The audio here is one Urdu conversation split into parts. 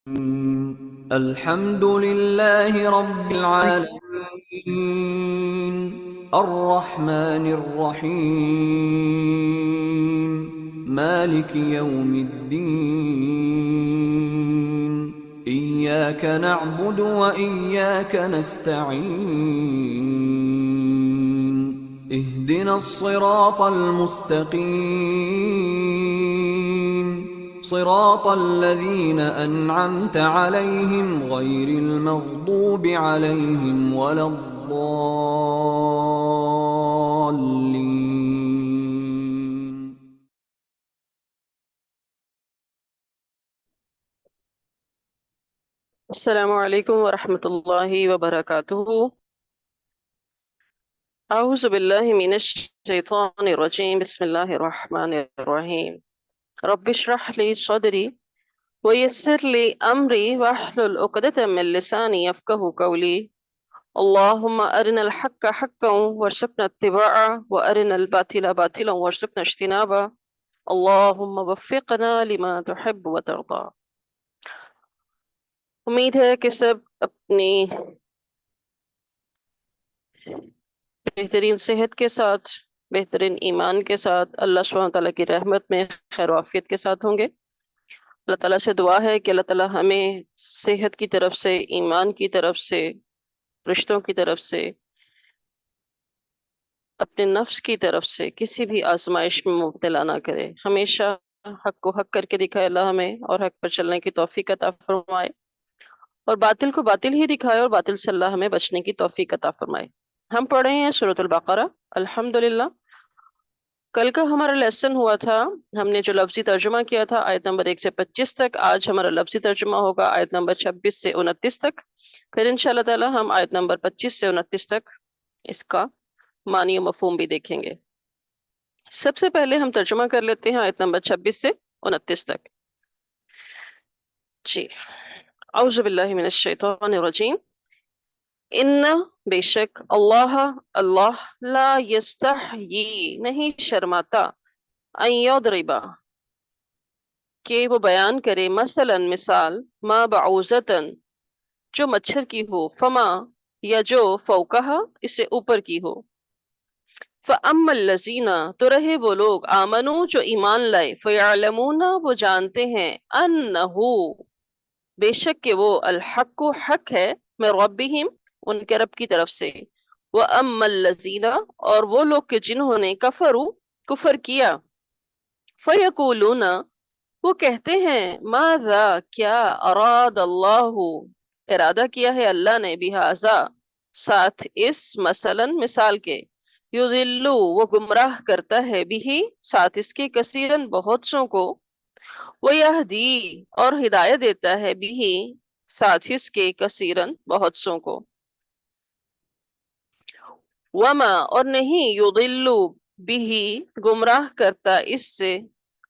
الحمد لله رب العالمين الرحمن الرحيم مالك يوم الدين إياك نعبد وإياك نستعين اهدنا الصراط المستقيم صراط الذين أنعمت عليهم غير المغضوب عليهم ولا الضالين. السلام علیکم ورحمۃ اللہ وبرکاتہ۔ اعوذ باللہ من الشیطان الرجیم، بسم اللہ الرحمن الرحیم۔ رب اشرح لی صدری ویسر لی امری واحلل عقدۃ من لسانی یفقہوا قولی۔ اللہم ارنا الحق حقا وارزقنا اتباعہ وارنا الباطل باطلا وارزقنا اجتنابہ۔ اللہم وفقنا لما تحب وترضى۔ امید ہے کہ سب اپنی بہترین صحت کے ساتھ، بہترین ایمان کے ساتھ، اللہ سبحانہ تعالیٰ کی رحمت میں خیر و عافیت کے ساتھ ہوں گے۔ اللہ تعالیٰ سے دعا ہے کہ اللہ تعالیٰ ہمیں صحت کی طرف سے، ایمان کی طرف سے، رشتوں کی طرف سے، اپنے نفس کی طرف سے کسی بھی آزمائش میں مبتلا نہ کرے۔ ہمیشہ حق کو حق کر کے دکھائے اللہ ہمیں، اور حق پر چلنے کی توفیق عطا فرمائے، اور باطل کو باطل ہی دکھائے، اور باطل سے اللہ ہمیں بچنے کی توفیق عطا فرمائے۔ ہم پڑھ رہے ہیں سورۃ البقرہ الحمدللہ۔ کل کا ہمارا لیسن ہوا تھا، ہم نے جو لفظی ترجمہ کیا تھا آیت نمبر 1 سے 25 تک۔ آج ہمارا لفظی ترجمہ ہوگا آیت نمبر 26 سے 29 تک، پھر انشاءاللہ تعالی ہم آیت نمبر 25 سے 29 تک اس کا معنی و مفہوم بھی دیکھیں گے۔ سب سے پہلے ہم ترجمہ کر لیتے ہیں آیت نمبر 26 سے 29 تک۔ جی، اعوذ باللہ من الشیطان الرجیم۔ ان بے شک اللہ لا یستحیی نہیں شرماتا، ان یضربا کہ وہ بیان کرے، مثلا مثال، ما بعوضتن جو مچھر کی ہو، فما یا جو فوقہا اس سے اوپر کی ہو، فاما الذین تو رہے وہ لوگ، آمنو جو ایمان لائے، فیعلمون وہ جانتے ہیں، انہو بے شک کہ وہ الحق حق ہے، من ربہم ان کے رب کی طرف سے، وَأَمَّا الَّذِينَ اور وہ لوگ کہ جنہوں نے کفروا کفر کیا، فَيَقُولُونَ وہ کہتے ہیں، ماذا کیا، اراد اللہ ارادہ کیا ہے اللہ نے، بہذا ساتھ اس، مثلا مثال کے، یضلو وہ گمراہ کرتا ہے، بھی ساتھ اس کے، کثیرن بہت سوں کو، وَيَهْدِي اور ہدایت دیتا ہے، بھی ساتھ اس کے، کثیرن بہت سوں کو، وما اور نہیں، یضل بھی گمراہ کرتا اس سے،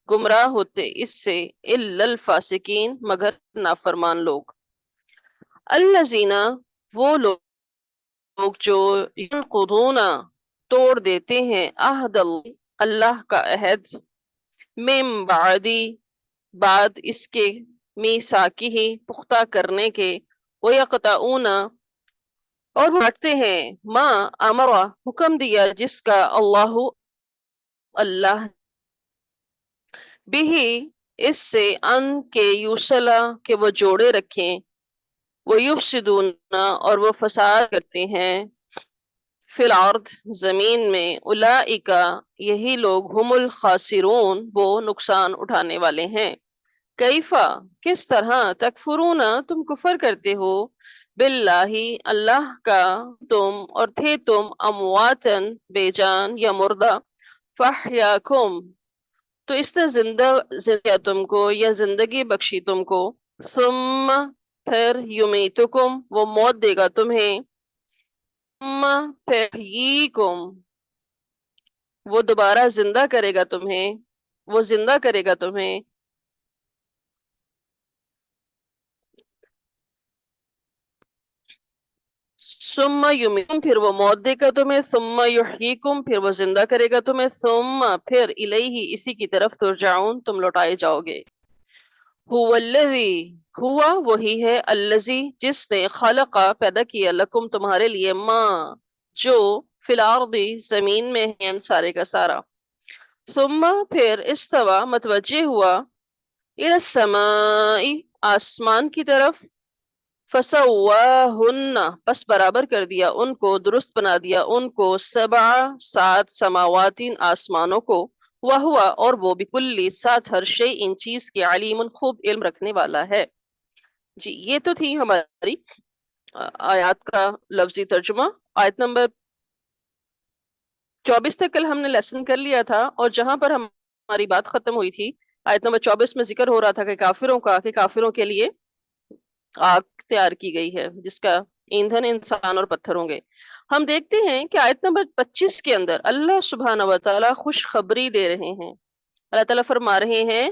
گمراہ ہوتے اس سے، الا الفاسقین مگر نافرمان لوگ، الذین وہ لوگ جو ینقضون توڑ دیتے ہیں، عہد اللہ کا عہد، من بعدی بعد اس کے، میثاقہ پختہ کرنے کے، ویقطعون اور بانٹتے ہیں، ما امر حکم دیا جس کا، اللہ بھی اس سے، ان کے، یوصلہ کہ وہ جوڑے رکھیں، وہ یفسدون اور وہ فساد کرتے ہیں، فی الارض زمین میں، اولئک یہی لوگ، ہم الخاسرون وہ نقصان اٹھانے والے ہیں، کیفا کس طرح، تکفرون تم کفر کرتے ہو، باللہ اللہ کا، تم اور تھے تم، امواتن بے جان یا مردہ، فاحیاکم تو اس نے زندہ تم کو یا زندگی بخشی تم کو، ثم پھر، یمیتکم وہ موت دے گا تمہیں، ثم تحییکم وہ دوبارہ زندہ کرے گا تمہیں، وہ زندہ کرے گا تمہیں، ثم یمیتکم پھر وہ موت دے گا تمہیں، ثم یحییکم پھر وہ زندہ کرے گا تمہیں، ثم پھر الیہ اسی کی طرف ترجعون تم لوٹائے جاؤ گے، هو الذی، ہوا وہی ہے، الذی جس نے، خلق پیدا کیا، لکم تمہارے لیے، ماں جو، فی الارض زمین میں ہے، سارے کا سارا، ثم پھر استوا متوجہ ہوا، الی السماء آسمان کی طرف، فسواہن پس برابر کر دیا ان کو، درست بنا دیا ان کو، سبع سات سماواتین آسمانوں کو، وہوا اور وہ، بکلی ساتھ ہر شے ان چیز کے، علیم خوب علم رکھنے والا ہے۔ جی یہ تو تھی ہماری آیات کا لفظی ترجمہ۔ آیت نمبر 24 تک کل ہم نے لیسن کر لیا تھا، اور جہاں پر ہماری بات ختم ہوئی تھی آیت نمبر 24 میں ذکر ہو رہا تھا کہ کافروں کا، کہ کافروں کے لیے آگ تیار کی گئی ہے جس کا ایندھن انسان اور پتھر ہوں گے۔ ہم دیکھتے ہیں کہ آیت نمبر 25 کے اندر اللہ سبحانہ و تعالی خوشخبری دے رہے ہیں۔ اللہ تعالیٰ فرما رہے ہیں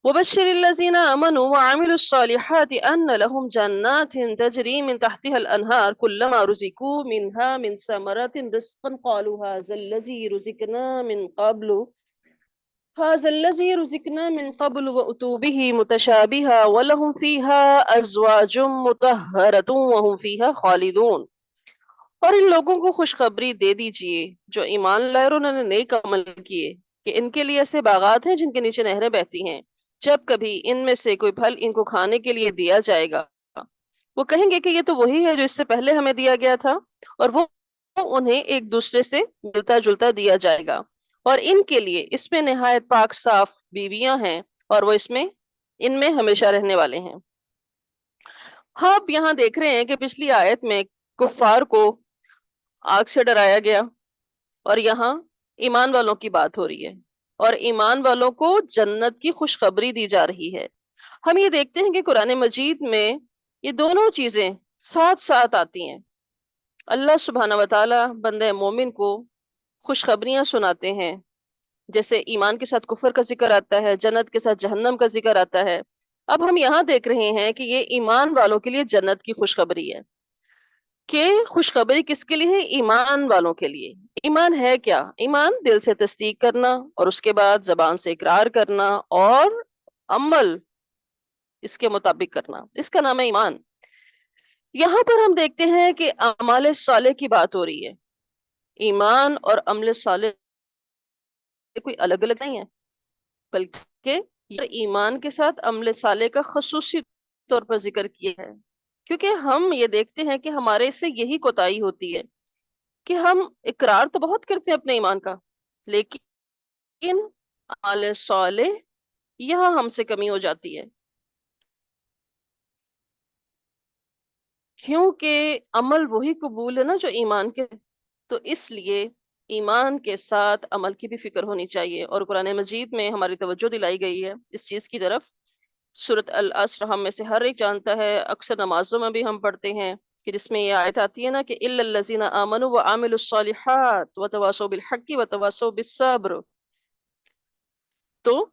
وَبَشِّرِ الَّذِينَ آمَنُوا وَعَمِلُوا الصَّالِحَاتِ أَنَّ لَهُمْ جَنَّاتٍ تَجْرِي مِنْ تَحْتِهَا الْأَنْهَارُ كُلَّمَا رُزِقُوا مِنْهَا مِنْ ثَمَرَةٍ رِزْقًا قَالُوا هَذَا الَّذِي رُزِقْنَا مِنْ قَبْلُ وَأُتُوا بِهِ مُتَشَابِهًا وَلَهُمْ فِيهَا أَزْوَاجٌ مُطَهَّرَةٌ وَهُمْ فِيهَا خَالِدُونَ۔ اور ان لوگوں کو خوشخبری دے دیجئے جو ایمان لائے اور انہوں نے نیک عمل کیے، کہ ان کے لیے ایسے باغات ہیں جن کے نیچے نہریں بہتی ہیں، جب کبھی ان میں سے کوئی پھل ان کو کھانے کے لیے دیا جائے گا، وہ کہیں گے کہ یہ تو وہی ہے جو اس سے پہلے ہمیں دیا گیا تھا، اور وہ انہیں ایک دوسرے سے ملتا جلتا دیا جائے گا، اور ان کے لیے اس میں نہایت پاک صاف بیویاں ہیں، اور وہ ان میں ہمیشہ رہنے والے ہیں۔ ہاں آپ یہاں دیکھ رہے ہیں کہ پچھلی آیت میں کفار کو آگ سے ڈرایا گیا، اور یہاں ایمان والوں کی بات ہو رہی ہے، اور ایمان والوں کو جنت کی خوشخبری دی جا رہی ہے۔ ہم یہ دیکھتے ہیں کہ قرآن مجید میں یہ دونوں چیزیں ساتھ ساتھ آتی ہیں۔ اللہ سبحانہ و تعالی بندہ مومن کو خوشخبریاں سناتے ہیں، جیسے ایمان کے ساتھ کفر کا ذکر آتا ہے، جنت کے ساتھ جہنم کا ذکر آتا ہے۔ اب ہم یہاں دیکھ رہے ہیں کہ یہ ایمان والوں کے لیے جنت کی خوشخبری ہے، کہ خوشخبری کس کے لیے ہے؟ ایمان والوں کے لیے۔ ایمان ہے کیا؟ ایمان دل سے تصدیق کرنا، اور اس کے بعد زبان سے اقرار کرنا، اور عمل اس کے مطابق کرنا، اس کا نام ہے ایمان۔ یہاں پر ہم دیکھتے ہیں کہ اعمال صالح کی بات ہو رہی ہے۔ ایمان اور عمل صالح کوئی الگ الگ نہیں ہے، بلکہ یہ ایمان کے ساتھ عمل صالح کا خصوصی طور پر ذکر کیا ہے، کیونکہ ہم یہ دیکھتے ہیں کہ ہمارے سے یہی کوتاہی ہوتی ہے کہ ہم اقرار تو بہت کرتے ہیں اپنے ایمان کا، لیکن اعمال صالح یہاں ہم سے کمی ہو جاتی ہے، کیونکہ عمل وہی قبول ہے نا جو ایمان کے، تو اس لیے ایمان کے ساتھ عمل کی بھی فکر ہونی چاہیے، اور قرآن مجید میں ہماری توجہ دلائی گئی ہے اس چیز کی طرف۔ سورۃ العصر ہم میں سے ہر ایک جانتا ہے، اکثر نمازوں میں بھی ہم پڑھتے ہیں، کہ جس میں یہ آیت آتی ہے نا کہ الا الذین آمنوا وعملوا الصالحات وتواصوا بالحق وتواصوا بالصبر۔ تو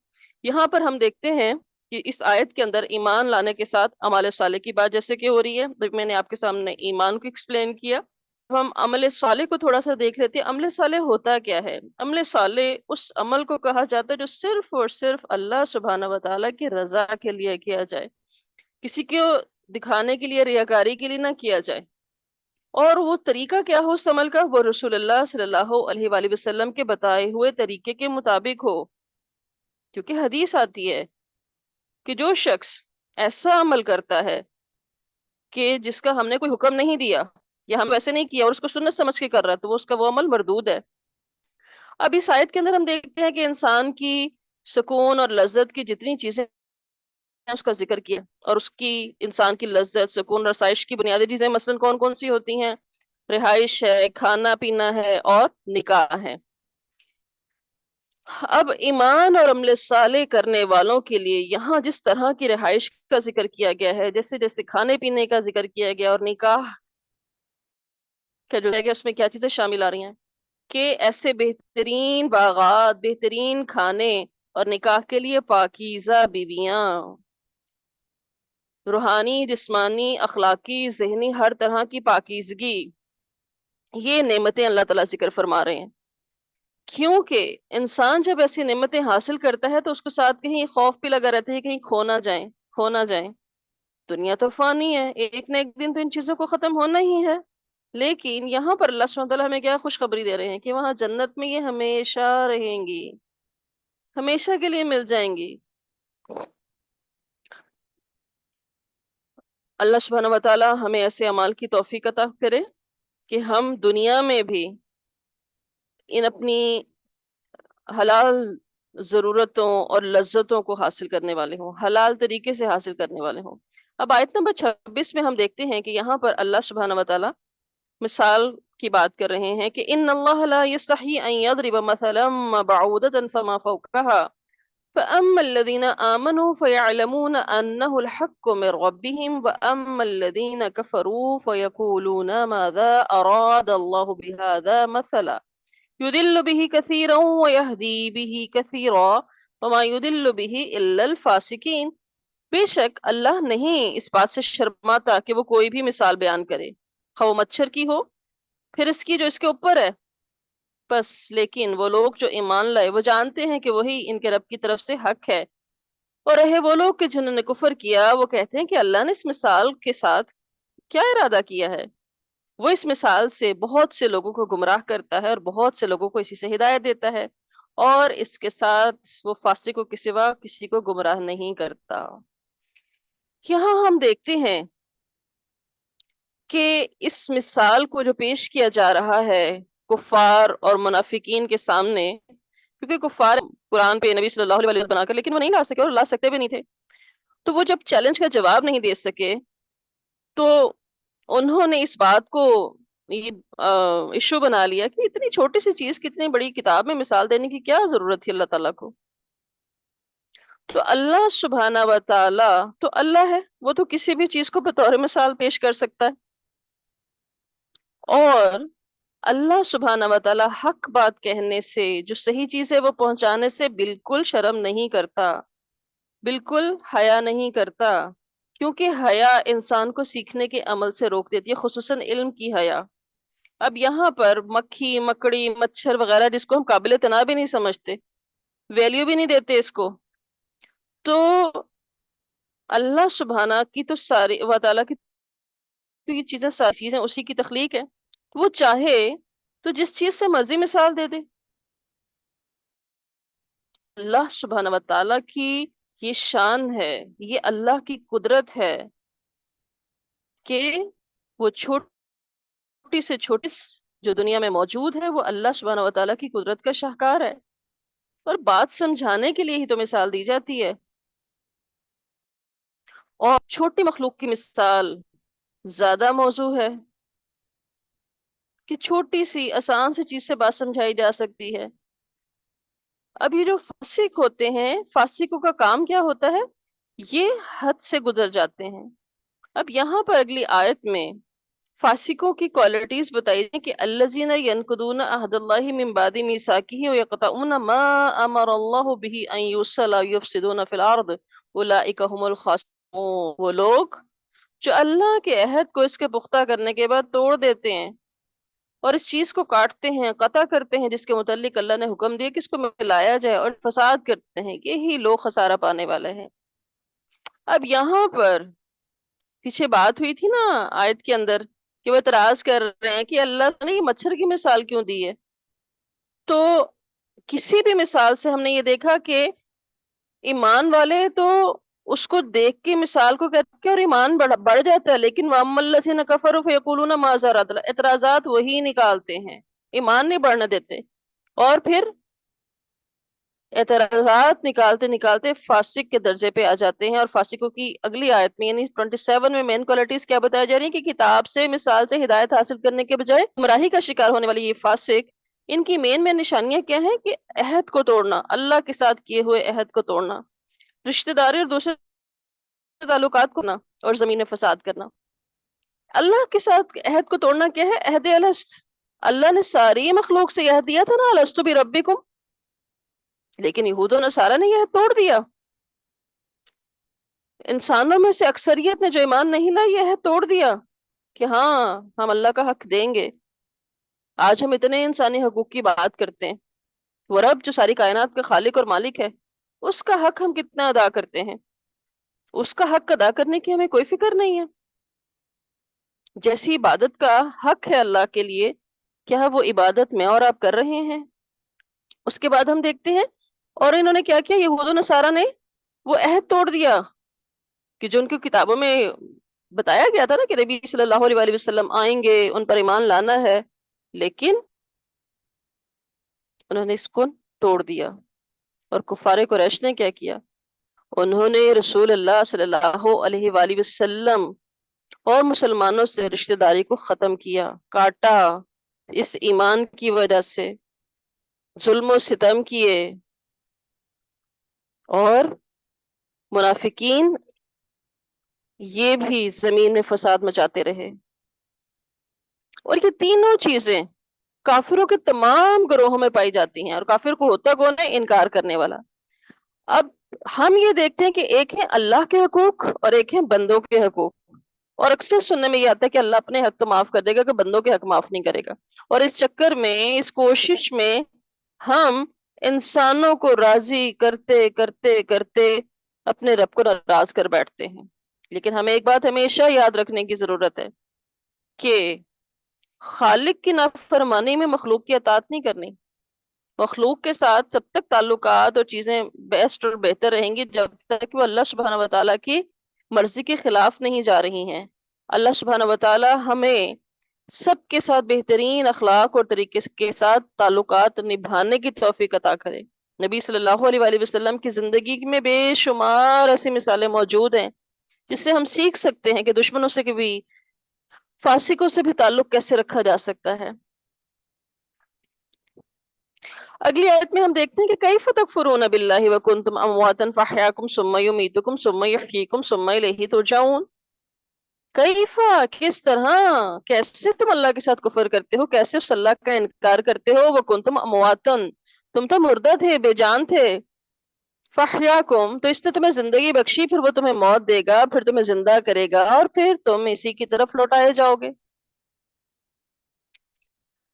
یہاں پر ہم دیکھتے ہیں کہ اس آیت کے اندر ایمان لانے کے ساتھ اعمال صالح کی بات جیسے کہ ہو رہی ہے، میں نے آپ کے سامنے ایمان کو ایکسپلین کیا۔ ہم عمل صالح کو تھوڑا سا دیکھ لیتے ہیں۔ عمل صالح ہوتا کیا ہے؟ عمل صالح اس عمل کو کہا جاتا ہے جو صرف اور صرف اللہ سبحانہ و تعالیٰ کی رضا کے لیے کیا جائے، کسی کو دکھانے کے لیے، ریاکاری کے لیے نہ کیا جائے، اور وہ طریقہ کیا ہو اس عمل کا؟ وہ رسول اللہ صلی اللہ علیہ وآلہ وسلم کے بتائے ہوئے طریقے کے مطابق ہو، کیونکہ حدیث آتی ہے کہ جو شخص ایسا عمل کرتا ہے کہ جس کا ہم نے کوئی حکم نہیں دیا، یا ہم ویسے نہیں کیا، اور اس کو سنت سمجھ کے کر رہا ہے، تو وہ عمل مردود ہے۔ اب اس آیت کے اندر ہم دیکھتے ہیں کہ انسان کی سکون اور لذت کی جتنی چیزیں اس کا ذکر کیا، اور اس کی، انسان کی لذت، سکون، رسائش کی بنیادی چیزیں مثلاً کون کون سی ہوتی ہیں؟ رہائش ہے، کھانا پینا ہے، اور نکاح ہے۔ اب ایمان اور عمل صالح کرنے والوں کے لیے یہاں جس طرح کی رہائش کا ذکر کیا گیا ہے، جیسے جیسے کھانے پینے کا ذکر کیا گیا، اور نکاح کا جو ہے کہ اس میں کیا چیزیں شامل آ رہی ہیں، کہ ایسے بہترین باغات، بہترین کھانے، اور نکاح کے لیے پاکیزہ بیویاں، روحانی، جسمانی، اخلاقی، ذہنی، ہر طرح کی پاکیزگی، یہ نعمتیں اللہ تعالیٰ ذکر فرما رہے ہیں۔ کیونکہ انسان جب ایسی نعمتیں حاصل کرتا ہے تو اس کو ساتھ کہیں خوف بھی لگا رہتا ہے، کہیں کھو نہ جائیں، کھو نہ جائیں۔ دنیا تو فانی ہے، ایک نہ ایک دن تو ان چیزوں کو ختم ہونا ہی ہے، لیکن یہاں پر اللہ سبحانہ وتعالیٰ ہمیں کیا خوشخبری دے رہے ہیں کہ وہاں جنت میں یہ ہمیشہ رہیں گی، ہمیشہ کے لیے مل جائیں گی۔ اللہ سبحانہ وتعالیٰ ہمیں ایسے اعمال کی توفیق عطا کرے کہ ہم دنیا میں بھی ان اپنی حلال ضرورتوں اور لذتوں کو حاصل کرنے والے ہوں، حلال طریقے سے حاصل کرنے والے ہوں۔ اب آیت نمبر 26 میں ہم دیکھتے ہیں کہ یہاں پر اللہ سبحانہ وتعالیٰ مثال کی بات کر رہے ہیں کہ ان اللہ لا یستحی ان یضرب مثلا بعودة فما فوقها فاما الذین آمنوا فیعلمون انه الحق من ربهم واما الذین کفروا فیقولون ماذا اراد اللہ بهذا مثلا يدل به كثيرا ويهدي به كثيرا وما يدل به الا الفاسقين۔ بے شک اللہ نہیں اس بات سے شرماتا کہ وہ کوئی بھی مثال بیان کرے، خواہ وہ مچھر کی ہو پھر اس کی جو اس کے اوپر ہے، بس لیکن وہ لوگ جو ایمان لائے وہ جانتے ہیں کہ وہی ان کے رب کی طرف سے حق ہے، اور رہے وہ لوگ کہ جنہوں نے کفر کیا وہ کہتے ہیں کہ اللہ نے اس مثال کے ساتھ کیا ارادہ کیا ہے۔ وہ اس مثال سے بہت سے لوگوں کو گمراہ کرتا ہے اور بہت سے لوگوں کو اسی سے ہدایت دیتا ہے، اور اس کے ساتھ وہ فاسقوں کے سوا کسی کو گمراہ نہیں کرتا۔ یہاں ہم دیکھتے ہیں کہ اس مثال کو جو پیش کیا جا رہا ہے کفار اور منافقین کے سامنے، کیونکہ کفار قرآن پہ نبی صلی اللہ علیہ وسلم بنا کر، لیکن وہ نہیں لا سکے اور لا سکتے بھی نہیں تھے، تو وہ جب چیلنج کا جواب نہیں دے سکے تو انہوں نے اس بات کو یہ ایشو بنا لیا کہ اتنی چھوٹی سی چیز کتنی بڑی کتاب میں مثال دینے کی کیا ضرورت تھی اللہ تعالیٰ کو۔ تو اللہ سبحانہ و تعالیٰ تو اللہ ہے، وہ تو کسی بھی چیز کو بطور مثال پیش کر سکتا ہے، اور اللہ سبحانہ و تعالیٰ حق بات کہنے سے، جو صحیح چیز ہے وہ پہنچانے سے بالکل شرم نہیں کرتا، بالکل حیا نہیں کرتا، کیونکہ حیا انسان کو سیکھنے کے عمل سے روک دیتی ہے، خصوصاً علم کی حیا۔ اب یہاں پر مکھی مکڑی مچھر وغیرہ جس کو ہم قابل تناع بھی نہیں سمجھتے، ویلیو بھی نہیں دیتے اس کو، تو اللہ سبحانہ کی تو ساری و تعالیٰ کی تو یہ چیزیں ساری چیزیں اسی کی تخلیق ہے، وہ چاہے تو جس چیز سے مرضی مثال دے دے۔ اللہ سبحانہ و تعالیٰ کی یہ شان ہے، یہ اللہ کی قدرت ہے کہ وہ چھوٹی سے چھوٹی جو دنیا میں موجود ہے وہ اللہ سبحانہ و تعالیٰ کی قدرت کا شاہکار ہے، اور بات سمجھانے کے لیے ہی تو مثال دی جاتی ہے، اور چھوٹی مخلوق کی مثال زیادہ موضوع ہے کہ چھوٹی سی آسان سی چیز سے بات سمجھائی جا سکتی ہے۔ اب یہ جو فاسق ہوتے ہیں، فاسقوں کا کام کیا ہوتا ہے؟ یہ حد سے گزر جاتے ہیں۔ اب یہاں پر اگلی آیت میں فاسقوں کی کوالٹیز بتائی ہیں کہ الذین ینقضون عہد اللہ من بعد میثاقہ ویقطعون ما امر اللہ بہ ان یوصل ویفسدون فی الارض اولئک هم الخاسرون۔ وہ لوگ جو اللہ کے عہد کو اس کے پختہ کرنے کے بعد توڑ دیتے ہیں اور اس چیز کو کاٹتے ہیں، قطع کرتے ہیں جس کے متعلق اللہ نے حکم دیا کہ اس کو ملایا جائے، اور فساد کرتے ہیں، یہی لوگ خسارہ پانے والے ہیں۔ اب یہاں پر پیچھے بات ہوئی تھی نا آیت کے اندر کہ وہ اعتراض کر رہے ہیں کہ اللہ نے یہ مچھر کی مثال کیوں دی ہے، تو کسی بھی مثال سے ہم نے یہ دیکھا کہ ایمان والے تو اس کو دیکھ کے مثال کو کہتے ہیں اور ایمان بڑھ جاتا ہے، لیکن وَأَمَّا الَّذِينَ كَفَرُوا فَيَقُولُونَ مَاذَا أَرَادَ اللَّهُ، اعتراضات وہی نکالتے ہیں، ایمان نہیں بڑھنے دیتے، اور پھر اعتراضات نکالتے نکالتے فاسق کے درجے پہ آ جاتے ہیں۔ اور فاسقوں کی اگلی آیت میں یعنی 27 میں مین کوالٹیز کیا بتایا جا رہی ہیں کہ کتاب سے مثال سے ہدایت حاصل کرنے کے بجائے گمراہی کا شکار ہونے والی یہ فاسق، ان کی مین نشانیاں کیا ہیں کہ عہد کو توڑنا، اللہ کے ساتھ کیے ہوئے عہد کو توڑنا، رشتہ داری اور دوسرے تعلقات کو نہ، اور زمین میں فساد کرنا۔ اللہ کے ساتھ عہد کو توڑنا کیا ہے؟ عہد الست، اللہ نے ساری مخلوق سے عہد دیا تھا نا، الست بربکم، لیکن یہود و نصارہ نے یہ توڑ دیا، انسانوں میں سے اکثریت نے جو ایمان نہیں لائی یہ توڑ دیا کہ ہاں ہم اللہ کا حق دیں گے۔ آج ہم اتنے انسانی حقوق کی بات کرتے ہیں، وہ رب جو ساری کائنات کا خالق اور مالک ہے، اس کا حق ہم کتنا ادا کرتے ہیں؟ اس کا حق ادا کرنے کی ہمیں کوئی فکر نہیں ہے۔ جیسی عبادت کا حق ہے اللہ کے لیے، کیا وہ عبادت میں اور آپ کر رہے ہیں؟ اس کے بعد ہم دیکھتے ہیں اور انہوں نے کیا کیا، یہود و نصارہ نے وہ عہد توڑ دیا کہ جو ان کی کتابوں میں بتایا گیا تھا نا کہ نبی صلی اللہ علیہ وآلہ وسلم آئیں گے، ان پر ایمان لانا ہے، لیکن انہوں نے اس کو توڑ دیا۔ اور کفار قریش نے کیا کیا؟ انہوں نے رسول اللہ صلی اللہ علیہ وآلہ وسلم اور مسلمانوں سے رشتہ داری کو ختم کیا، کاٹا، اس ایمان کی وجہ سے ظلم و ستم کیے، اور منافقین یہ بھی زمین میں فساد مچاتے رہے۔ اور یہ تینوں چیزیں کافروں کے تمام گروہوں میں پائی جاتی ہیں، اور کافر کو ہوتا کون ہے؟ انکار کرنے والا۔ اب ہم یہ دیکھتے ہیں کہ ایک ہے اللہ کے حقوق اور ایک ہے بندوں کے حقوق، اور اکثر سننے میں یہ آتا ہے کہ اللہ اپنے حق تو معاف کر دے گا کہ بندوں کے حق معاف نہیں کرے گا، اور اس چکر میں، اس کوشش میں ہم انسانوں کو راضی کرتے کرتے کرتے اپنے رب کو ناراض کر بیٹھتے ہیں۔ لیکن ہمیں ایک بات ہمیشہ یاد رکھنے کی ضرورت ہے کہ خالق کی نافرمانی میں مخلوق کی اطاعت نہیں کرنی۔ مخلوق کے ساتھ جب تک تعلقات اور چیزیں بیسٹ اور بہتر رہیں گی، جب تک وہ اللہ سبحانہ وتعالیٰ کی مرضی کے خلاف نہیں جا رہی ہیں۔ اللہ سبحانہ وتعالیٰ ہمیں سب کے ساتھ بہترین اخلاق اور طریقے کے ساتھ تعلقات نبھانے کی توفیق عطا کرے۔ نبی صلی اللہ علیہ وآلہ وسلم کی زندگی میں بے شمار ایسی مثالیں موجود ہیں جس سے ہم سیکھ سکتے ہیں کہ دشمنوں سے بھی، فاسقوں سے بھی تعلق کیسے رکھا جا سکتا ہے۔ اگلی آیت میں ہم دیکھتے ہیں کہ کیف تکفرون باللہ وکنتم امواتا فاحیاکم ثم یمیتکم ثم یحییکم ثم الیہ ترجعون۔ کیفا، کس طرح، کیسے تم اللہ کے ساتھ کفر کرتے ہو، کیسے اس اللہ کا انکار کرتے ہو، وکنتم امواتا، تم تو مردہ تھے، بے جان تھے، فاحیاکم، تو اس نے تمہیں زندگی بخشی، پھر وہ تمہیں موت دے گا، پھر تمہیں زندہ کرے گا، اور پھر تم اسی کی طرف لوٹائے جاؤ گے۔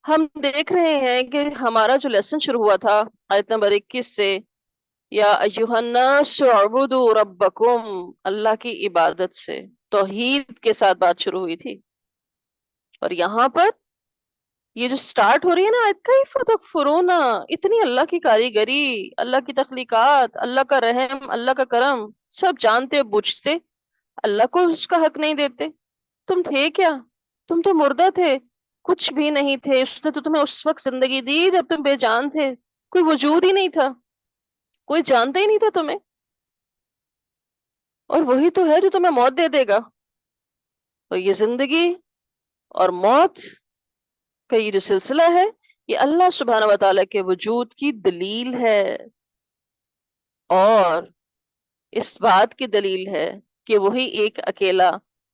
ہم دیکھ رہے ہیں کہ ہمارا جو لیسن شروع ہوا تھا آیت نمبر 21 سے، یا ایھا الناس اعبدوا ربکم، اللہ کی عبادت سے، توحید کے ساتھ بات شروع ہوئی تھی، اور یہاں پر یہ جو سٹارٹ ہو رہی ہے نا آیت، کیف تکفرون، اتنی اللہ کی کاریگری، اللہ کی تخلیقات، اللہ کا رحم، اللہ کا کرم، سب جانتے بوجھتے، اللہ کو اس کا حق نہیں دیتے۔ تم تھے کیا؟ تم تو مردہ تھے، کچھ بھی نہیں تھے، اس نے تو تمہیں اس وقت زندگی دی جب تم بے جان تھے، کوئی وجود ہی نہیں تھا، کوئی جانتا ہی نہیں تھا تمہیں، اور وہی تو ہے جو تمہیں موت دے دے گا۔ تو یہ زندگی اور موت کا یہ جو سلسلہ ہے، یہ اللہ سبحانہ وتعالیٰ کے وجود کی دلیل ہے، اور اس بات کی دلیل ہے کہ وہی ایک اکیلا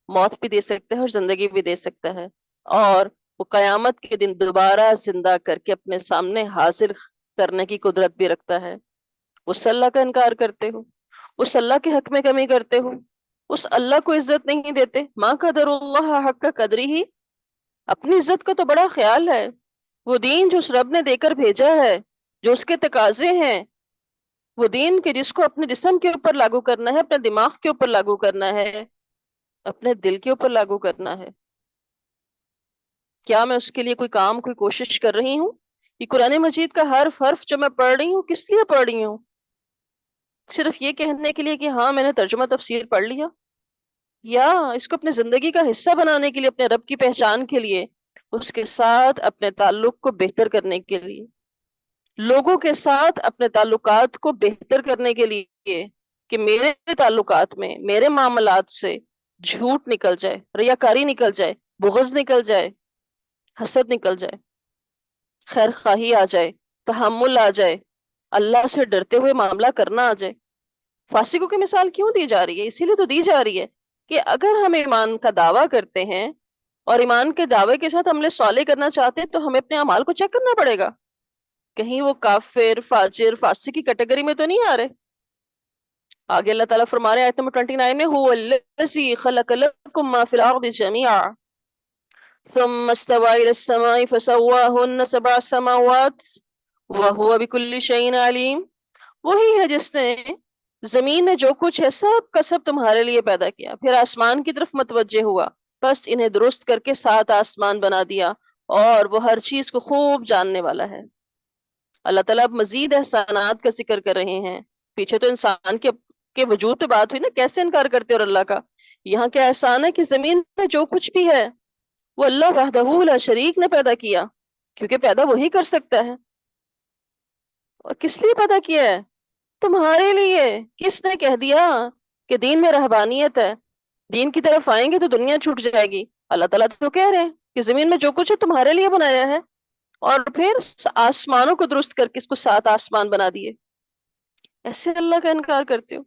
موت بھی دے سکتا ہے اور زندگی بھی دے سکتا ہے، اور وہ قیامت کے دن دوبارہ زندہ کر کے اپنے سامنے حاضر کرنے کی قدرت بھی رکھتا ہے۔ اس اللہ کا انکار کرتے ہو، اس اللہ کے حق میں کمی کرتے ہو، اس اللہ کو عزت نہیں دیتے، ما قدر اللہ حق قدری ہی، اپنی عزت کا تو بڑا خیال ہے۔ وہ دین جو اس رب نے دے کر بھیجا ہے، جو اس کے تقاضے ہیں، وہ دین کہ جس کو اپنے جسم کے اوپر لاگو کرنا ہے، اپنے دماغ کے اوپر لاگو کرنا ہے، اپنے دل کے اوپر لاگو کرنا ہے، کیا میں اس کے لیے کوئی کام، کوئی کوشش کر رہی ہوں؟ یہ قرآن مجید کا ہر حرف جو میں پڑھ رہی ہوں، کس لیے پڑھ رہی ہوں؟ صرف یہ کہنے کے لیے کہ ہاں میں نے ترجمہ تفسیر پڑھ لیا، یا اس کو اپنے زندگی کا حصہ بنانے کے لیے، اپنے رب کی پہچان کے لیے، اس کے ساتھ اپنے تعلق کو بہتر کرنے کے لیے، لوگوں کے ساتھ اپنے تعلقات کو بہتر کرنے کے لیے، کہ میرے تعلقات میں، میرے معاملات سے جھوٹ نکل جائے، ریاکاری نکل جائے، بغض نکل جائے، حسد نکل جائے، خیر خواہی آ جائے، تحمل آ جائے، اللہ سے ڈرتے ہوئے معاملہ کرنا آ جائے۔ فاسقوں کی مثال کیوں دی جا رہی ہے؟ اسی لیے تو دی جا رہی ہے کہ اگر ہم ایمان کا دعویٰ کرتے ہیں اور ایمان کے دعوے کے ساتھ عمل صالح کرنا چاہتے ہیں، تو ہمیں اپنے اعمال کو چیک کرنا پڑے گا، کہیں وہ کافر، فاجر، فاسق کی کیٹیگری میں تو نہیں آ رہے۔ آگے اللہ تعالیٰ فرما رہے ہیں آیت نمبر 29 میں، هو الذی خلق لکم ما فی الارض جميعا ثم استوى الى السماء فسواهن سبع سماوات وَهُوَ بِكُلِّ شَيْءٍ عَلِيمٌ، وہی ہے جس نے زمین میں جو کچھ ہے سب کا سب تمہارے لیے پیدا کیا، پھر آسمان کی طرف متوجہ ہوا، بس انہیں درست کر کے 7 آسمان بنا دیا، اور وہ ہر چیز کو خوب جاننے والا ہے۔ اللہ تعالیٰ اب مزید احسانات کا ذکر کر رہے ہیں۔ پیچھے تو انسان کے وجود پہ بات ہوئی نا، کیسے انکار کرتے اور اللہ کا، یہاں کیا احسان ہے کہ زمین میں جو کچھ بھی ہے وہ اللہ وحدہ لا شریک نے پیدا کیا، کیونکہ پیدا وہی کر سکتا ہے۔ اور کس لیے پیدا کیا ہے؟ تمہارے لیے۔ کس نے کہہ دیا کہ دین میں رہبانیت ہے، دین کی طرف آئیں گے تو دنیا چھوٹ جائے گی؟ اللہ تعالیٰ تو کہہ رہے ہیں کہ زمین میں جو کچھ ہے تمہارے لیے بنایا ہے، اور پھر آسمانوں کو درست کر کے اس کو 7 آسمان بنا دیے۔ ایسے اللہ کا انکار کرتے ہو،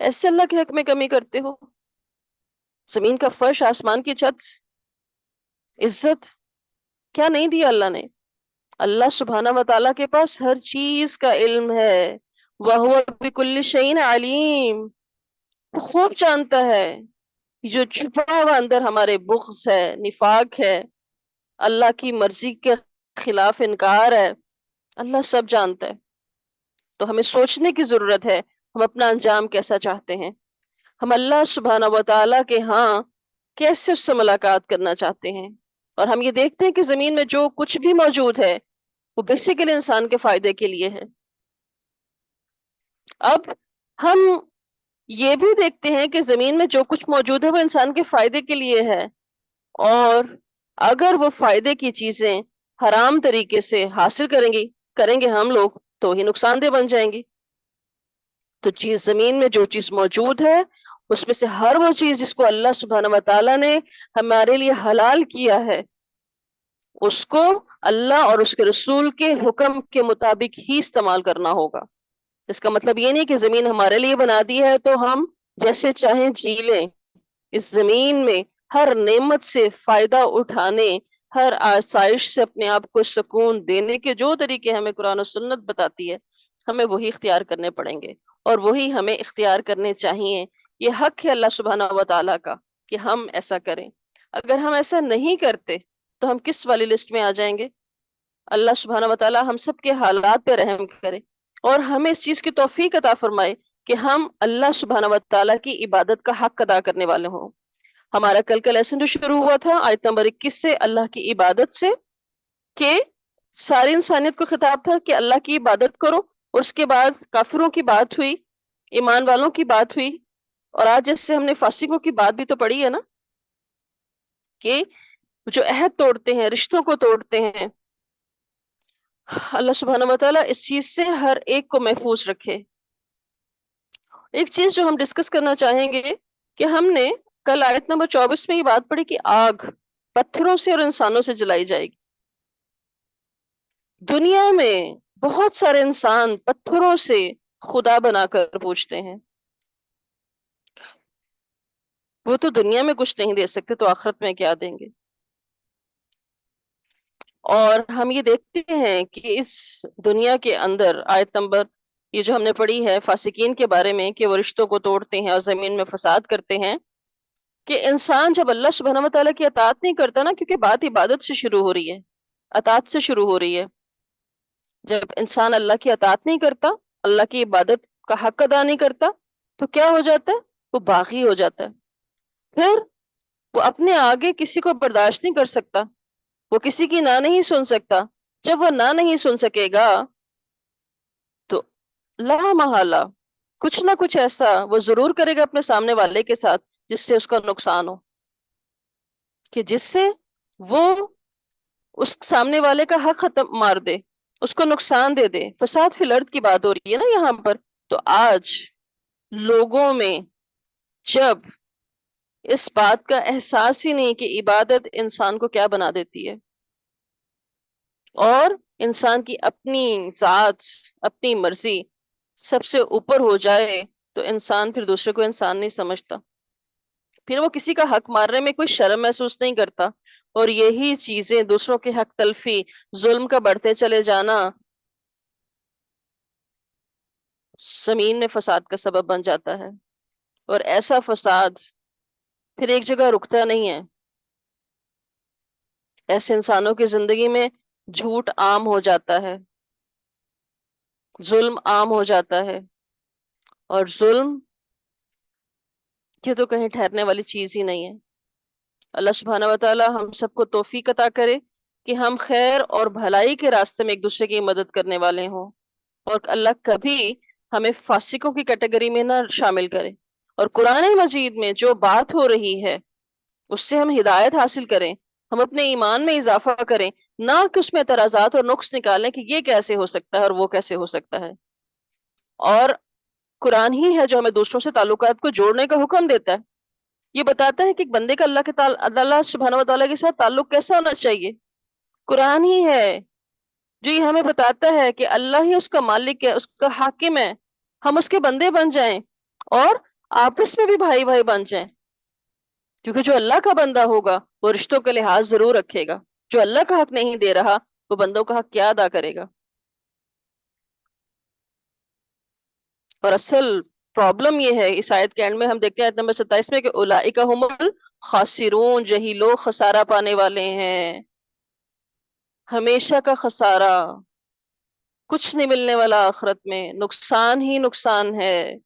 ایسے اللہ کے حق میں کمی کرتے ہو؟ زمین کا فرش، آسمان کی چھت، عزت کیا نہیں دیا اللہ نے؟ اللہ سبحانہ و تعالیٰ کے پاس ہر چیز کا علم ہے۔ وَهُوَ بِكُلِّ شَيْءٍ عَلِيمٌ، وہ خوب جانتا ہے جو چھپا ہوا اندر ہمارے بغض ہے، نفاق ہے، اللہ کی مرضی کے خلاف انکار ہے، اللہ سب جانتا ہے۔ تو ہمیں سوچنے کی ضرورت ہے ہم اپنا انجام کیسا چاہتے ہیں، ہم اللہ سبحانہ و تعالیٰ کے ہاں کیسے اس سے ملاقات کرنا چاہتے ہیں۔ اور ہم یہ دیکھتے ہیں کہ زمین میں جو کچھ بھی موجود ہے وہ بیسیکلی انسان کے فائدے کے لیے ہے۔ اب ہم یہ بھی دیکھتے ہیں کہ زمین میں جو کچھ موجود ہے وہ انسان کے فائدے کے لیے ہے، اور اگر وہ فائدے کی چیزیں حرام طریقے سے حاصل کریں گے ہم لوگ تو ہی نقصان دہ بن جائیں گی۔ تو چیز زمین میں جو چیز موجود ہے اس میں سے ہر وہ چیز جس کو اللہ سبحانہ و تعالیٰ نے ہمارے لیے حلال کیا ہے اس کو اللہ اور اس کے رسول کے حکم کے مطابق ہی استعمال کرنا ہوگا۔ اس کا مطلب یہ نہیں کہ زمین ہمارے لیے بنا دی ہے تو ہم جیسے چاہیں جی لیں۔ اس زمین میں ہر نعمت سے فائدہ اٹھانے، ہر آسائش سے اپنے آپ کو سکون دینے کے جو طریقے ہمیں قرآن و سنت بتاتی ہے ہمیں وہی اختیار کرنے پڑیں گے، اور وہی ہمیں اختیار کرنے چاہیے۔ یہ حق ہے اللہ سبحانہ و تعالیٰ کا کہ ہم ایسا کریں۔ اگر ہم ایسا نہیں کرتے تو ہم کس والی لسٹ میں آ جائیں گے؟ اللہ سبحانہ و تعالیٰ ہم سب کے حالات پہ رحم کرے اور ہمیں اس چیز کی توفیق عطا فرمائے کہ ہم اللہ سبحانہ و تعالیٰ کی عبادت کا حق ادا کرنے والے ہوں۔ ہمارا کل کا لیسن جو شروع ہوا تھا آیت نمبر 21 سے، اللہ کی عبادت سے، کہ ساری انسانیت کو خطاب تھا کہ اللہ کی عبادت کرو، اور اس کے بعد کافروں کی بات ہوئی، ایمان والوں کی بات ہوئی، اور آج جیسے ہم نے فاسقوں کی بات بھی تو پڑھی ہے نا، کہ جو عہد توڑتے ہیں، رشتوں کو توڑتے ہیں۔ اللہ سبحانہ و تعالیٰ اس چیز سے ہر ایک کو محفوظ رکھے۔ ایک چیز جو ہم ڈسکس کرنا چاہیں گے کہ ہم نے کل آیت نمبر 24 میں یہ بات پڑھی کہ آگ پتھروں سے اور انسانوں سے جلائی جائے گی۔ دنیا میں بہت سارے انسان پتھروں سے خدا بنا کر پوچھتے ہیں، وہ تو دنیا میں کچھ نہیں دے سکتے تو آخرت میں کیا دیں گے؟ اور ہم یہ دیکھتے ہیں کہ اس دنیا کے اندر آیت نمبر یہ جو ہم نے پڑھی ہے فاسقین کے بارے میں کہ وہ رشتوں کو توڑتے ہیں اور زمین میں فساد کرتے ہیں، کہ انسان جب اللہ سبحانہ و تعالیٰ کی اطاعت نہیں کرتا نا، کیونکہ بات عبادت سے شروع ہو رہی ہے، اطاعت سے شروع ہو رہی ہے، جب انسان اللہ کی اطاعت نہیں کرتا، اللہ کی عبادت کا حق ادا نہیں کرتا تو کیا ہو جاتا ہے؟ وہ باغی ہو جاتا ہے۔ پھر وہ اپنے آگے کسی کو برداشت نہیں کر سکتا، وہ کسی کی نہ نہیں سن سکتا۔ جب وہ نہ نہیں سن سکے گا تو لا محالہ کچھ نہ کچھ ایسا وہ ضرور کرے گا اپنے سامنے والے کے ساتھ جس سے اس کا نقصان ہو، کہ جس سے وہ اس سامنے والے کا حق ختم مار دے، اس کو نقصان دے دے۔ فساد فی الارض کی بات ہو رہی ہے نا یہاں پر۔ تو آج لوگوں میں جب اس بات کا احساس ہی نہیں کہ عبادت انسان کو کیا بنا دیتی ہے، اور انسان کی اپنی ذات، اپنی مرضی سب سے اوپر ہو جائے تو انسان پھر دوسرے کو انسان نہیں سمجھتا، پھر وہ کسی کا حق مارنے میں کوئی شرم محسوس نہیں کرتا، اور یہی چیزیں دوسروں کے حق تلفی، ظلم کا بڑھتے چلے جانا زمین میں فساد کا سبب بن جاتا ہے۔ اور ایسا فساد پھر ایک جگہ رکتا نہیں ہے، ایسے انسانوں کی زندگی میں جھوٹ عام ہو جاتا ہے، ظلم عام ہو جاتا ہے، اور ظلم یہ تو کہیں ٹھہرنے والی چیز ہی نہیں ہے۔ اللہ سبحانہ و تعالی ہم سب کو توفیق عطا کرے کہ ہم خیر اور بھلائی کے راستے میں ایک دوسرے کی مدد کرنے والے ہوں، اور اللہ کبھی ہمیں فاسقوں کی کیٹیگری میں نہ شامل کرے، اور قرآن مجید میں جو بات ہو رہی ہے اس سے ہم ہدایت حاصل کریں، ہم اپنے ایمان میں اضافہ کریں، نہ کہ اس میں اعتراضات اور نقص نکالیں کہ یہ کیسے ہو سکتا ہے اور وہ کیسے ہو سکتا ہے۔ اور قرآن ہی ہے جو ہمیں دوسروں سے تعلقات کو جوڑنے کا حکم دیتا ہے، یہ بتاتا ہے کہ ایک بندے کا اللہ سبحانہ و تعالیٰ کے ساتھ تعلق کیسا ہونا چاہیے۔ قرآن ہی ہے جو یہ ہمیں بتاتا ہے کہ اللہ ہی اس کا مالک ہے، اس کا حاکم ہے، ہم اس کے بندے بن جائیں اور آپس میں بھی بھائی بھائی بن جائیں، کیونکہ جو اللہ کا بندہ ہوگا وہ رشتوں کا لحاظ ضرور رکھے گا، جو اللہ کا حق نہیں دے رہا وہ بندوں کا حق کیا ادا کرے گا۔ اور اصل پرابلم یہ ہے، اس آیت کے اینڈ میں ہم دیکھتے ہیں آیت نمبر 27 میں، کہ اولئک هم الخاسرون، یہی لوگ خسارہ پانے والے ہیں، ہمیشہ کا خسارہ، کچھ نہیں ملنے والا آخرت میں، نقصان ہی نقصان ہے۔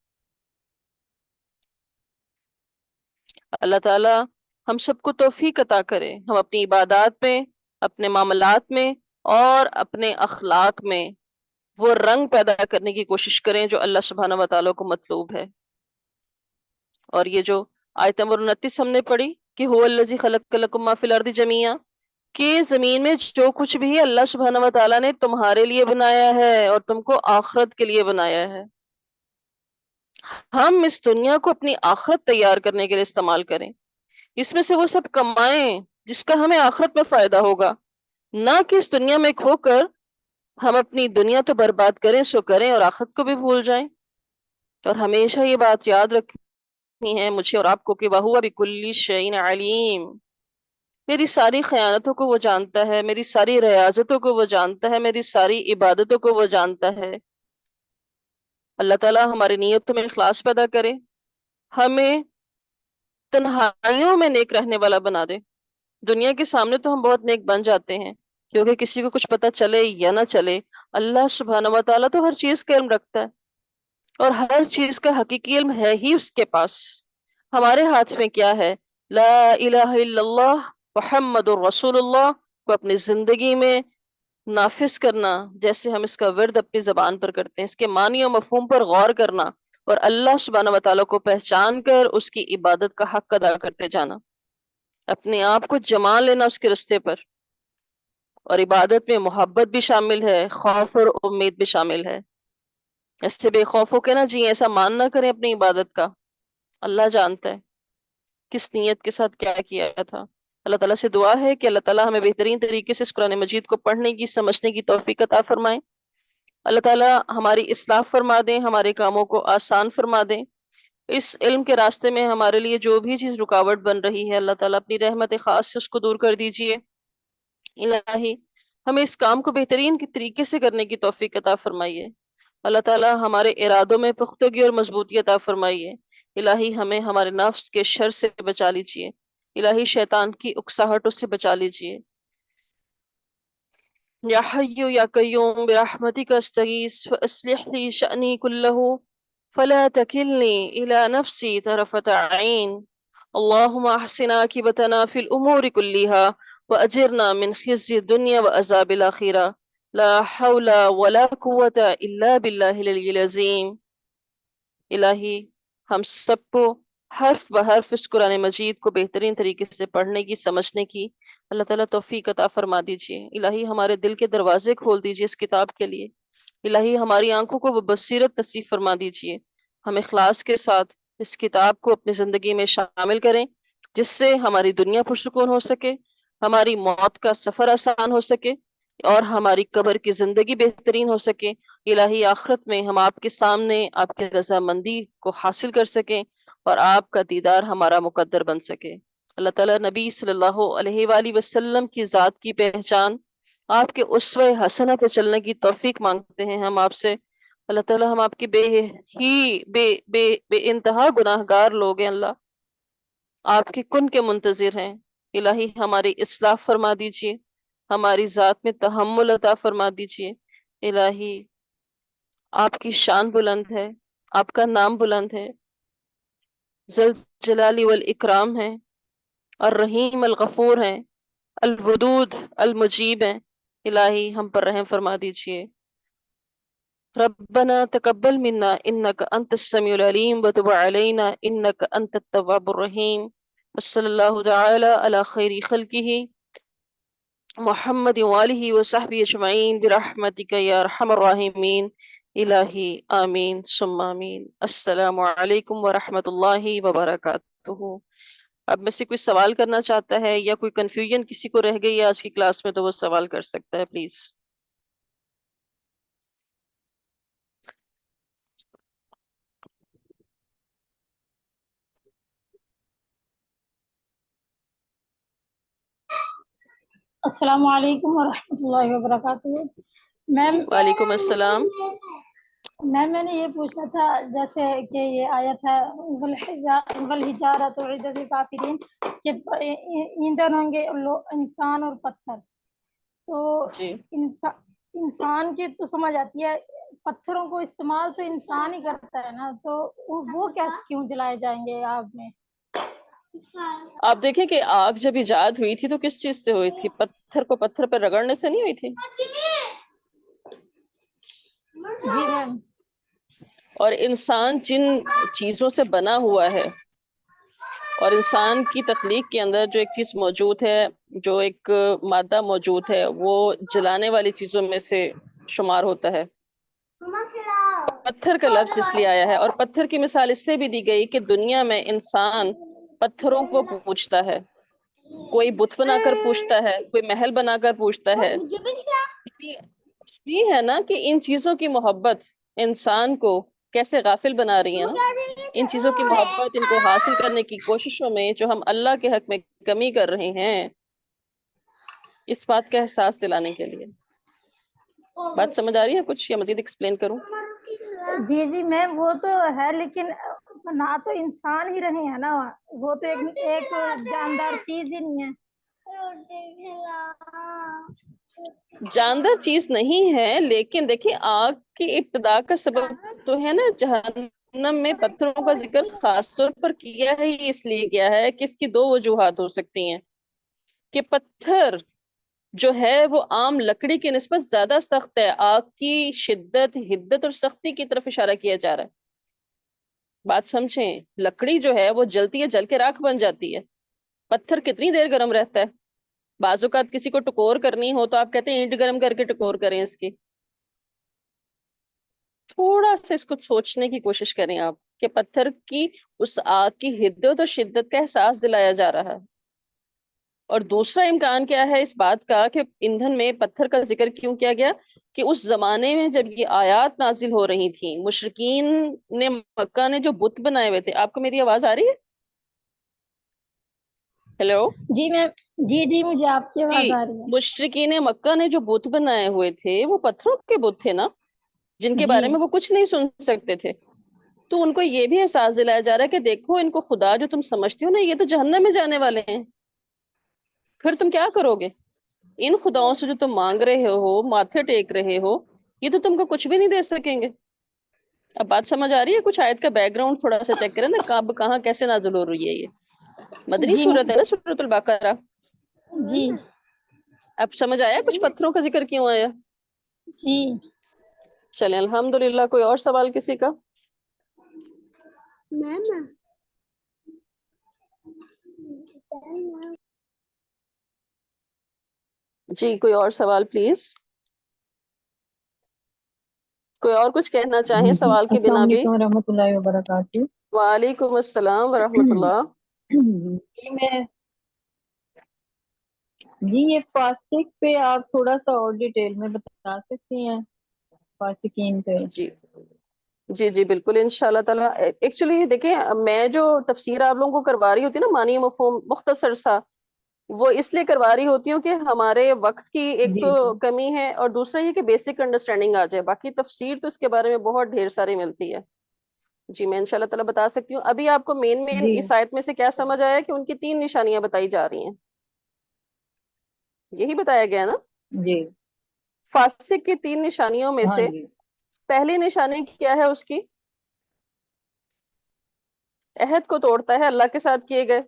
اللہ تعالی ہم سب کو توفیق عطا کرے، ہم اپنی عبادات میں، اپنے معاملات میں اور اپنے اخلاق میں وہ رنگ پیدا کرنے کی کوشش کریں جو اللہ سبحانہ و تعالیٰ کو مطلوب ہے۔ اور یہ جو آیت نمبر 29 ہم نے پڑھی کہ هو الذی خلق لکم ما فی الارض جمیعا، کہ زمین میں جو کچھ بھی اللہ سبحانہ و تعالیٰ نے تمہارے لیے بنایا ہے اور تم کو آخرت کے لیے بنایا ہے، ہم اس دنیا کو اپنی آخرت تیار کرنے کے لیے استعمال کریں، اس میں سے وہ سب کمائیں جس کا ہمیں آخرت میں فائدہ ہوگا، نہ کہ اس دنیا میں کھو کر ہم اپنی دنیا تو برباد کریں سو کریں اور آخرت کو بھی بھول جائیں۔ اور ہمیشہ یہ بات یاد رکھنی ہے مجھے اور آپ کو کہ وَهُوَ بِكُلِّ شَيْءٍ عَلِيمٌ، میری ساری خیانتوں کو وہ جانتا ہے، میری ساری ریاضتوں کو وہ جانتا ہے، میری ساری عبادتوں کو وہ جانتا ہے۔ اللہ تعالیٰ ہماری نیتوں میں اخلاص پیدا کرے، ہمیں تنہائیوں میں نیک رہنے والا بنا دے۔ دنیا کے سامنے تو ہم بہت نیک بن جاتے ہیں، کیونکہ کسی کو کچھ پتہ چلے یا نہ چلے، اللہ سبحانہ و تعالیٰ تو ہر چیز کا علم رکھتا ہے، اور ہر چیز کا حقیقی علم ہے ہی اس کے پاس۔ ہمارے ہاتھ میں کیا ہے؟ لا الہ الا اللہ محمد الرسول اللہ کو اپنی زندگی میں نافذ کرنا، جیسے ہم اس کا ورد اپنی زبان پر کرتے ہیں، اس کے معنی و مفہوم پر غور کرنا، اور اللہ سبحانہ و تعالیٰ کو پہچان کر اس کی عبادت کا حق ادا کرتے جانا، اپنے آپ کو جما لینا اس کے رستے پر۔ اور عبادت میں محبت بھی شامل ہے، خوف اور امید بھی شامل ہے۔ ایسے بے خوف ہو کے نہ جئیں، ایسا مان نہ کریں اپنی عبادت کا، اللہ جانتا ہے کس نیت کے ساتھ کیا کیا تھا۔ اللہ تعالیٰ سے دعا ہے کہ اللہ تعالیٰ ہمیں بہترین طریقے سے اس قرآن مجید کو پڑھنے کی، سمجھنے کی توفیق عطا فرمائے۔ اللہ تعالیٰ ہماری اصلاح فرما دیں، ہمارے کاموں کو آسان فرما دیں، اس علم کے راستے میں ہمارے لیے جو بھی چیز رکاوٹ بن رہی ہے اللہ تعالیٰ اپنی رحمت خاص سے اس کو دور کر دیجئے۔ الہی ہمیں اس کام کو بہترین کی طریقے سے کرنے کی توفیق عطا فرمائیے۔ اللہ تعالیٰ ہمارے ارادوں میں پختگی اور مضبوطی عطا فرمائیے۔ الہی ہمیں ہمارے نفس کے شر سے بچا لیجئے، الہی شیطان کی اکساہٹوں سے بچا لیجئے۔ یا حی یا قیوم برحمتک استغیث فاصلح لی شأنی کلہ فلا تکلنی الی نفسی طرفۃ عین، اللہم احسن عاقبتنا فی الامور کلہا واجرنا من خزی الدنیا وعذاب الاخرہ، لا حول ولا قوة الا باللہ العلی العظیم۔ الہی ہم سب کو حرف بحرف اس قرآن مجید کو بہترین طریقے سے پڑھنے کی، سمجھنے کی اللہ تعالیٰ توفیق عطا فرما دیجئے۔ الہی ہمارے دل کے دروازے کھول دیجئے اس کتاب کے لیے، الہی ہماری آنکھوں کو وہ بصیرت نصیب فرما دیجئے، ہم اخلاص کے ساتھ اس کتاب کو اپنی زندگی میں شامل کریں، جس سے ہماری دنیا پرسکون ہو سکے، ہماری موت کا سفر آسان ہو سکے، اور ہماری قبر کی زندگی بہترین ہو سکے۔ الہی آخرت میں ہم آپ کے سامنے آپ کی رضامندی کو حاصل کر سکیں اور آپ کا دیدار ہمارا مقدر بن سکے۔ اللہ تعالیٰ نبی صلی اللہ علیہ وآلہ وسلم کی ذات کی پہچان، آپ کے اسوہ حسنہ پہ چلنے کی توفیق مانگتے ہیں ہم آپ سے۔ اللہ تعالیٰ ہم آپ کے بے انتہا گناہ گار لوگ ہیں، اللہ آپ کے کن کے منتظر ہیں۔ الہی ہماری اصلاح فرما دیجئے، ہماری ذات میں تحمل عطا فرما دیجئے۔ الہی آپ کی شان بلند ہے، آپ کا نام بلند ہے، ذل جلالی والاکرام ہے، الرحیم الغفور ہے، الودود المجیب ہے۔ الہی ہم پر رحم فرما دیجئے۔ ربنا تقبل منا انك انت السميع العليم وتب علينا انك انت التواب الرحيم، وصلی اللہ تعالی علی خیر خلقہ محمد وآلہ وصحبہ اجمعین برحمتک یا ارحم الراحمین۔ الہی آمین ثم آمین۔ السلام علیکم ورحمۃ اللہ وبرکاتہ۔ اب میں سے کوئی سوال کرنا چاہتا ہے یا کوئی کنفیوژن کسی کو رہ گئی ہے آج کی کلاس میں تو وہ سوال کر سکتا ہے پلیز۔ السلام علیکم ورحمۃ اللہ وبرکاتہ۔ میم وعلیکم السلام۔ میں نے یہ پوچھنا تھا، جیسے کہ یہ آیت ہے والحجارۃ اعدت للکافرین، کہ ایندھن ہوں گے انسان اور پتھر، تو جی انسان کی تو سمجھ آتی ہے، پتھروں کو استعمال تو انسان ہی کرتا ہے نا، تو وہ کیسے کیوں جلائے جائیں گے آگ میں؟ آپ دیکھیں کہ آگ جب ایجاد ہوئی تھی تو کس چیز سے ہوئی تھی؟ پتھر کو پتھر پر رگڑنے سے نہیں ہوئی تھی؟ جی میم۔ اور انسان جن چیزوں سے بنا ہوا ہے، اور انسان کی تخلیق کے اندر جو ایک چیز موجود ہے، جو ایک مادہ موجود ہے، وہ جلانے والی چیزوں میں سے شمار ہوتا ہے۔ پتھر کا لفظ اس لیے آیا ہے، اور پتھر کی مثال اس لیے بھی دی گئی کہ دنیا میں انسان پتھروں کو پوجتا ہے، کوئی بت بنا کر پوجتا ہے، کوئی محل بنا کر پوجتا ہے۔ یہ ہے نا کہ ان چیزوں کی محبت انسان کو کیسے غافل بنا رہی ہے نا، ان چیزوں کی محبت، ان کو حاصل کرنے کی کوششوں میں جو ہم اللہ کے حق میں کمی کر رہے ہیں، اس بات کا احساس دلانے کے لیے۔ بات سمجھ آ رہی ہے کچھ یا مزید ایکسپلین کروں؟ جی جی میم، وہ تو ہے، لیکن نہ تو انسان ہی رہے ہیں نا، وہ تو ایک جاندار چیز ہی نہیں ہے۔ جاندار چیز نہیں ہے، لیکن دیکھیں آگ کی ابتدا کا سبب تو ہے نا جہنم میں پتھروں کا ذکر خاص طور پر کیا ہے، اس لیے کیا ہے کہ اس کی دو وجوہات ہو سکتی ہیں، کہ پتھر جو ہے وہ عام لکڑی کی نسبت زیادہ سخت ہے، آگ کی شدت، حدت اور سختی کی طرف اشارہ کیا جا رہا ہے۔ بات سمجھیں، لکڑی جو ہے وہ جلتی ہے، جل کے راکھ بن جاتی ہے، پتھر کتنی دیر گرم رہتا ہے؟ بعض اوقات کسی کو ٹکور کرنی ہو تو آپ کہتے ہیں اینٹ گرم کر کے ٹکور کریں اس کی۔ تھوڑا سا اس کو سوچنے کی کوشش کریں آپ، کہ پتھر کی اس آگ کی حدت اور شدت کا احساس دلایا جا رہا ہے۔ اور دوسرا امکان کیا ہے اس بات کا کہ ایندھن میں پتھر کا ذکر کیوں کیا گیا، کہ اس زمانے میں جب یہ آیات نازل ہو رہی تھیں، مشرکین نے مکہ نے جو بت بنائے ہوئے تھے۔ آپ کو میری آواز آ رہی ہے؟ ہیلو جی میم، جی جی مجھے آپ کی جی، آواز آ رہی ہے۔ مشرکین مکہ نے جو بت بنائے ہوئے تھے وہ پتھروں کے بت تھے نا، جن کے جی بارے میں وہ کچھ نہیں سن سکتے تھے۔ تو ان کو یہ بھی احساس دلایا جا رہا ہے کہ دیکھو ان کو خدا جو تم سمجھتے ہو نا، یہ تو جہنم میں جانے والے ہیں، پھر تم کیا کرو گے؟ ان خداؤں سے جو تم مانگ رہے ہو، ماتھے ٹیک رہے ہو، یہ تو تم کو کچھ بھی نہیں دے سکیں گے۔ اب بات سمجھ آ رہی ہے؟ کچھ آیت کا بیک گراؤنڈ تھوڑا سا چیک کریں نا، کہاں کیسے نازل ہو رہی ہے۔ یہ مدنی جی سورت ہے نا، سورۃ البقرہ۔ جی اب سمجھ آیا کچھ پتھروں کا ذکر کیوں آیا؟ جی چلیں الحمدللہ۔ کوئی اور سوال کسی کا؟ جی کوئی اور سوال پلیز؟ کوئی اور کچھ کہنا چاہیں سوال کے السلام بنا بھی؟ علیکم ورحمۃ اللہ وبرکاتہ۔ وعلیکم السلام ورحمۃ اللہ۔ جی یہ فاسق پہ آپ تھوڑا سا اور ڈیٹیل میں بتا سکتی ہیں، فاسقین پہ؟ جی جی جی بالکل انشاءاللہ تعالیٰ۔ ایکچولی دیکھیں، میں جو تفسیر آپ لوگوں کو کروا رہی ہوتی نا، معنی مفہوم مختصر سا، وہ اس لیے کروا رہی ہوتی ہوں کہ ہمارے وقت کی ایک جی تو جی کمی ہے، اور دوسرا یہ کہ بیسک انڈرسٹینڈنگ آ جائے۔ باقی تفسیر تو اس کے بارے میں بہت ڈھیر ساری ملتی ہے۔ جی میں انشاءاللہ تعالیٰ بتا سکتی ہوں۔ ابھی آپ کو مین جی اس آیت میں سے کیا سمجھ آیا کہ ان کی 3 نشانیاں بتائی جا رہی ہیں، یہی بتایا گیا نا؟ جی فاسق کی 3 نشانیوں میں ہاں سے جی پہلی نشانی کیا ہے اس کی؟ عہد کو توڑتا ہے اللہ کے ساتھ کیے گئے،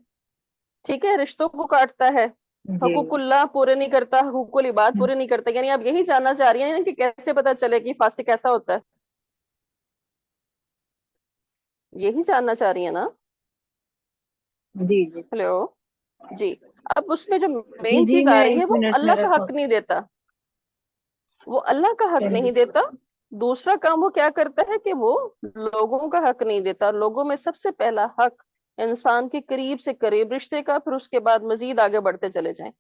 ٹھیک ہے، رشتوں کو کاٹتا ہے، جی حقوق اللہ پورے نہیں کرتا، حقوق العباد پورے نہیں کرتا. یعنی آپ یہی جاننا چاہ رہی ہیں نا کہ کیسے پتا چلے کہ فاسق کیسا ہوتا ہے؟ یہی جاننا چاہ رہی ہیں نا؟ جی جی ہلو جی. اب اس میں جو جی مین جی چیز آ میں رہی ہے ایک وہ منٹ میں اللہ کا رکھوں. حق نہیں دیتا، وہ اللہ کا حق نہیں دیتا. دوسرا کام وہ کیا کرتا ہے کہ وہ لوگوں کا حق نہیں دیتا. لوگوں میں سب سے پہلا حق انسان کے قریب سے قریب رشتے کا، پھر اس کے بعد مزید آگے بڑھتے چلے جائیں.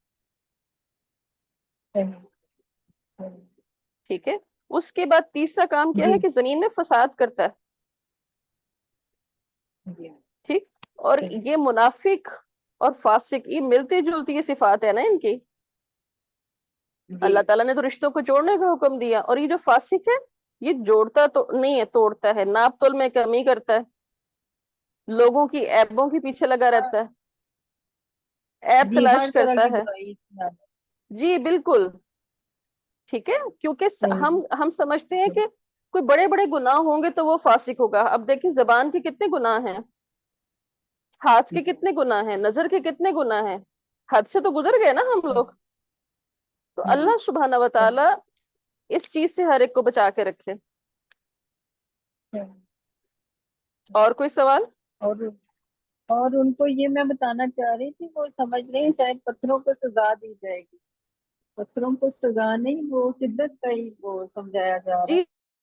ٹھیک ہے. اس کے بعد تیسرا کام کیا جی ہے کہ زمین میں فساد کرتا ہے. جی ٹھیک. اور یہ منافق اور فاسق یہ ملتی جلتی یہ صفات ہے نا ان کی. جی اللہ تعالیٰ نے تو رشتوں کو جوڑنے کا حکم دیا، اور یہ جو فاسق ہے یہ جوڑتا تو نہیں ہے، توڑتا ہے، ناپ تول میں کمی کرتا ہے، لوگوں کی عیبوں کے پیچھے لگا رہتا ہے، عیب جی ہر تلاش طرح کرتا کی ہے. برائی اس میں آ جی بالکل. ٹھیک ہے. کیونکہ جاتی ہم سمجھتے ہیں کہ کوئی بڑے بڑے گناہ ہوں گے تو وہ فاسق ہوگا. اب دیکھیں زبان کے کتنے گناہ ہیں، ہاتھ کے کتنے گناہ ہیں، نظر کے کتنے گناہ ہیں. حد سے تو گزر گئے نا ہم لوگ. تو ہے. اللہ سبحانہ و تعالی اس چیز سے ہر ایک کو بچا کے رکھے. اور کوئی سوال؟ اور اور ان کو یہ میں بتانا چاہ رہی تھی، وہ سمجھ رہے ہیں شاید پتھروں کو سزا دی جائے گی. پتھروں کو سزا نہیں، وہ شدت کا ہی وہ سمجھایا جا رہا جی ہے.